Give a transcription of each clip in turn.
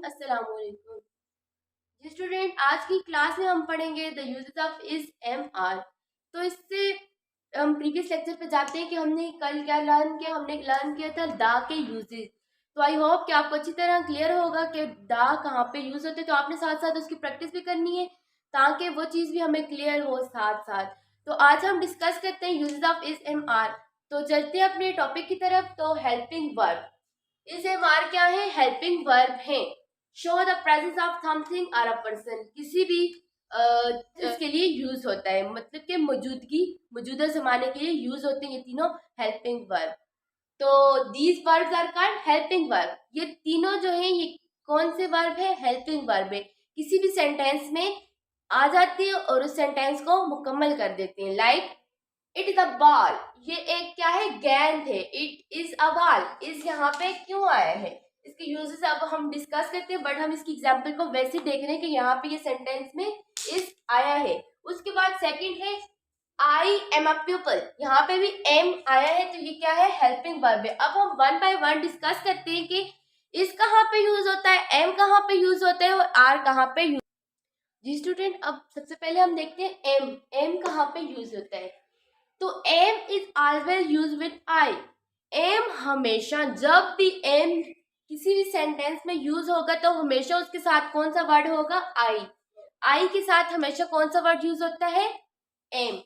अस्सलाम वालेकुम। जी स्टूडेंट, आज की क्लास में हम पढ़ेंगे the uses of is am are. तो इससे हम प्रीवियस लेक्चर पे जाते हैं कि हमने कल क्या लर्न किया। हमने लर्न किया था दा के यूजेस। तो आई होप कि आपको अच्छी तरह क्लियर होगा कि दा कहाँ पे यूज होते हैं। तो आपने साथ साथ उसकी प्रैक्टिस भी करनी है ताकि वो चीज़ भी हमें क्लियर हो साथ साथ। तो आज हम डिस्कस करते हैं uses of is am are. तो चलते हैं अपने टॉपिक की तरफ। तो helping verb, is am are क्या है? हेल्पिंग वर्ब है। Show the presence of something और अ पर्सन, किसी भी इसके लिए यूज होता है, मतलब कि मौजूदगी, मौजूदा जमाने के लिए यूज होते हैं ये तीनों हेल्पिंग वर्ब। तो these verbs are called helping verb. ये तीनों जो है ये कौन से वर्ब है? हेल्पिंग वर्ब है। किसी भी सेंटेंस में आ जाती है और उस सेंटेंस को मुकम्मल कर देते हैं। Like it is a ball, ये एक क्या है? गेंद है। इट इज अ बॉल, इस यहाँ पे क्यों आया है? इसके यूजेस अब हम डिस्कस करते हैं, बट हम इसकी एग्जांपल को वैसे देख रहे हैं कि यहाँ पे ये सेंटेंस में इस आया है। उसके बाद सेकंड है आई एम अ पीपल, यहाँ पे भी एम आया है, तो ये क्या है? हेल्पिंग वर्ब है। अब हम वन बाय वन डिस्कस करते हैं कि इस कहाँ पे यूज होता है, एम कहाँ पे यूज होता है और आर कहाँ पे यूज। जी स्टूडेंट, अब सबसे पहले हम देखते हैं एम। एम कहाँ पे यूज होता है? तो am is always use with I. Am हमेशा, जब भी एम किसी भी सेंटेंस में यूज होगा तो हमेशा उसके साथ कौन सा वर्ड होगा? आई। आई के साथ हमेशा कौन सा वर्ड यूज होता है? एम।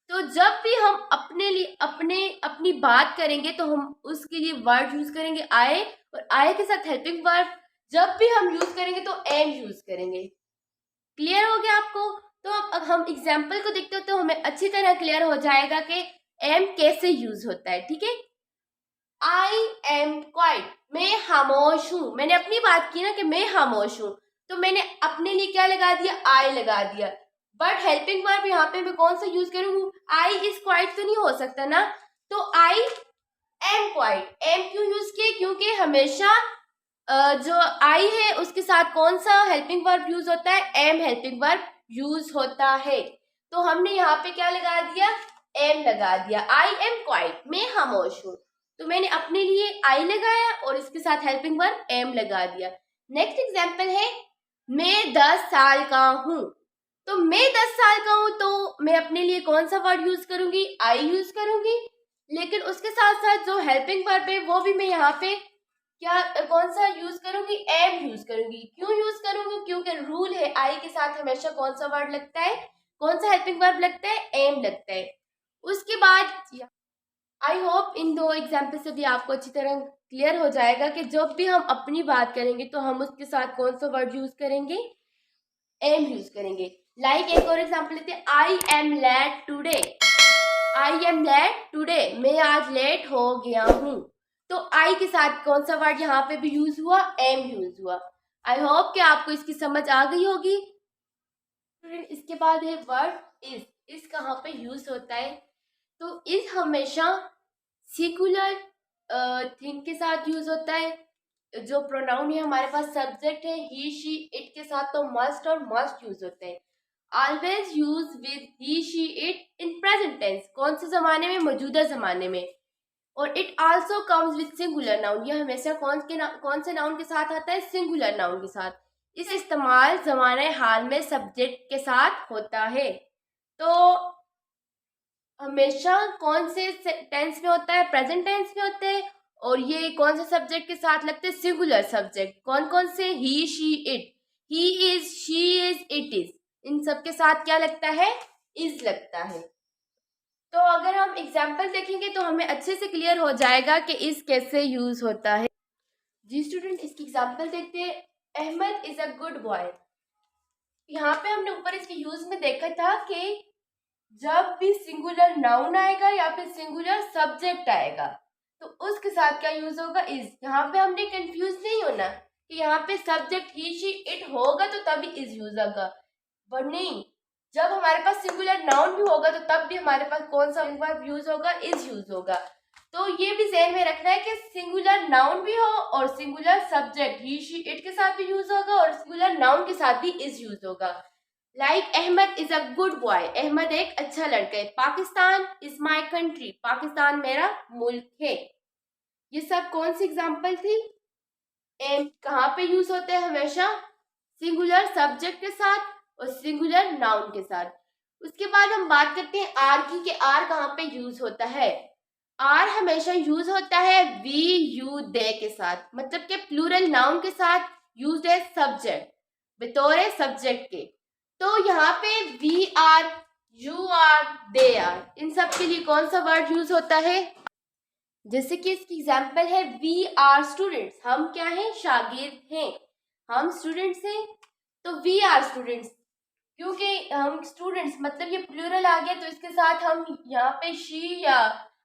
तो जब भी हम अपने लिए अपनी बात करेंगे तो हम उसके लिए वर्ड यूज करेंगे आई, और आई के साथ हेल्पिंग वर्ब जब भी हम यूज करेंगे तो एम यूज करेंगे। क्लियर हो गया आपको? तो अब हम एग्जाम्पल को देखते हो तो हमें अच्छी तरह क्लियर हो जाएगा कि एम कैसे यूज होता है। ठीक है, आई एम क्वाइट, मैं खामोश हूं। मैंने अपनी बात की ना कि मैं खामोश हूं, तो मैंने अपने लिए क्या लगा दिया? आई लगा दिया। बट हेल्पिंग वर्ब यहाँ पे मैं कौन सा यूज करूंगी? आई इज क्वाइट तो नहीं हो सकता ना, तो आई एम क्वाइट। एम क्यों यूज किए? क्योंकि हमेशा जो आई है उसके साथ कौन सा हेल्पिंग वर्ब यूज होता है? एम हेल्पिंग वर्ब यूज होता है। तो हमने यहाँ पे क्या लगा दिया? एम लगा दिया। आई एम क्वाइट, मैं खामोश हूँ, तो मैंने अपने लिए आई लगाया और इसके साथ हेल्पिंग वर्ब एम लगा दिया। नेक्स्ट एग्जाम्पल है मैं 10 साल का हूँ। तो मैं 10 साल का हूँ तो मैं अपने लिए कौन सा वर्ड यूज करूंगी? आई यूज करूंगी। लेकिन उसके साथ साथ जो हेल्पिंग वर्ब है वो भी मैं यहाँ पे क्या कौन सा यूज करूंगी? एम यूज करूंगी। क्यों यूज करूंगी? क्योंकि रूल है आई के साथ हमेशा कौन सा वर्ड लगता है, कौन सा हेल्पिंग वर्ब लगता है? एम लगता है। उसके बाद आई होप इन दो एग्जाम्पल से भी आपको अच्छी तरह क्लियर हो जाएगा कि जब भी हम अपनी बात करेंगे तो हम उसके साथ कौन सा वर्ड यूज करेंगे? एम यूज करेंगे। लाइक एक और एग्जाम्पल लेते हैं, I am late today. I am late today, मैं आज लेट हो गया हूँ। तो आई के साथ कौन सा वर्ड यहाँ पे भी यूज हुआ? एम यूज हुआ। आई होप कि आपको इसकी समझ आ गई होगी। इसके बाद है वर्ड इज। इज कहाँ पे यूज होता है? तो इज हमेशा सिंगुलर थिंग के साथ यूज होता है। जो प्रोनाउन है हमारे पास सब्जेक्ट है ही शी इट के साथ तो मस्ट और मस्ट यूज होते हैं। Always use with he she it in present tense, कौन से जमाने में? मौजूदा जमाने में। और it also comes with singular noun, यह हमेशा कौन से नाउन के साथ आता है? सिंगुलर नाउन के साथ। इस इस्तेमाल जमाने हाल में सब्जेक्ट के साथ होता है। तो हमेशा कौन से टेंस में होता है? प्रेजेंट टेंस में होते हैं। और ये कौन से सब्जेक्ट के साथ लगते हैं? Singular subject. कौन कौन से? He she it, he is, she is, it is, इन सब के साथ क्या लगता है? इज लगता है। तो अगर हम एग्जाम्पल देखेंगे तो हमें अच्छे से क्लियर हो जाएगा कि इस कैसे यूज होता है। जी स्टूडेंट, इसकी एग्जाम्पल देखते हैं। Ahmed is a good boy. यहाँ पे हमने ऊपर इसके यूज में देखा था कि जब भी सिंगुलर नाउन आएगा या फिर सिंगुलर सब्जेक्ट आएगा तो उसके साथ क्या यूज होगा? इज। यहाँ पे हमने कंफ्यूज नहीं होना कि यहाँ पे सब्जेक्ट ही शी इट होगा तो तभी इज यूज होगा, पर नहीं, जब हमारे पास सिंगुलर नाउन भी होगा तो तब भी हमारे पास कौन सा वर्ब यूज होगा? इज यूज होगा। तो ये भी ध्यान में रखना है कि सिंगुलर नाउन भी हो और singular subject he she it के साथ भी यूज होगा और सिंगुलर नाउन के साथ भी इज यूज होगा। Like Ahmed is a good boy, अहमद एक अच्छा लड़का है। Pakistan is my country, Pakistan मेरा मुल्क है। ये सब कौन सी एग्जाम्पल थी? एम कहाँ पे यूज होते हैं? हमेशा सिंगुलर सब्जेक्ट के साथ और सिंगुलर नाउन के साथ। उसके बाद हम बात करते हैं आर की, कि आर कहाँ पे यूज होता है। आर हमेशा यूज होता है वी यू दे के साथ, मतलब कि प्लूरल नाउन के साथ यूज है सब्जेक्ट, बतौर सब्जेक्ट के। तो यहाँ पे we are, you are, they are, इन सब के लिए कौन सा वर्ड यूज होता है? जैसे कि इसकी एग्जाम्पल है वी आर स्टूडेंट्स, हम क्या हैं? शागिर्द हैं, हम स्टूडेंट्स हैं। तो वी आर स्टूडेंट्स, क्योंकि हम स्टूडेंट्स मतलब ये प्लूरल आ गया, तो इसके साथ हम यहाँ पे शी या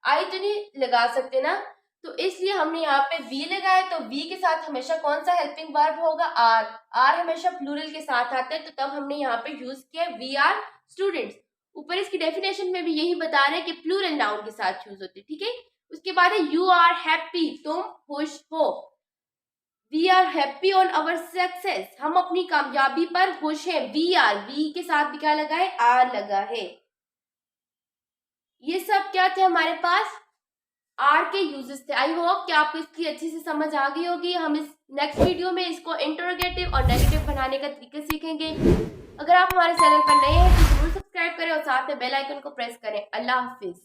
आई तो नहीं लगा सकते ना, तो इसलिए हमने यहाँ पे वी लगाया। तो वी के साथ हमेशा कौन सा हेल्पिंग वर्ब होगा? आर। आर हमेशा प्लूरल के साथ आता है, तो तब हमने यहाँ पे यूज किया वी आर स्टूडेंट्स। ऊपर इसकी डेफिनेशन में भी यही बता रहे हैं कि प्लूरल नाउन के साथ यूज होते, ठीक है। उसके बाद है यू आर हैप्पी, तुम खुश हो। We are happy on our success, हम अपनी कामयाबी पर खुश हैं। वी आर, वी के साथ भी क्या लगा है? आर लगा है। ये सब क्या थे हमारे पास? आर के यूजेस थे। आई होप कि आपको इसकी अच्छी से समझ आ गई होगी। हम इस नेक्स्ट वीडियो में इसको इंटरोगेटिव और नेगेटिव बनाने का तरीके सीखेंगे। अगर आप हमारे चैनल पर नए हैं तो जरूर सब्सक्राइब करें और साथ में बेल आइकन को प्रेस करें। अल्लाह हाफिज।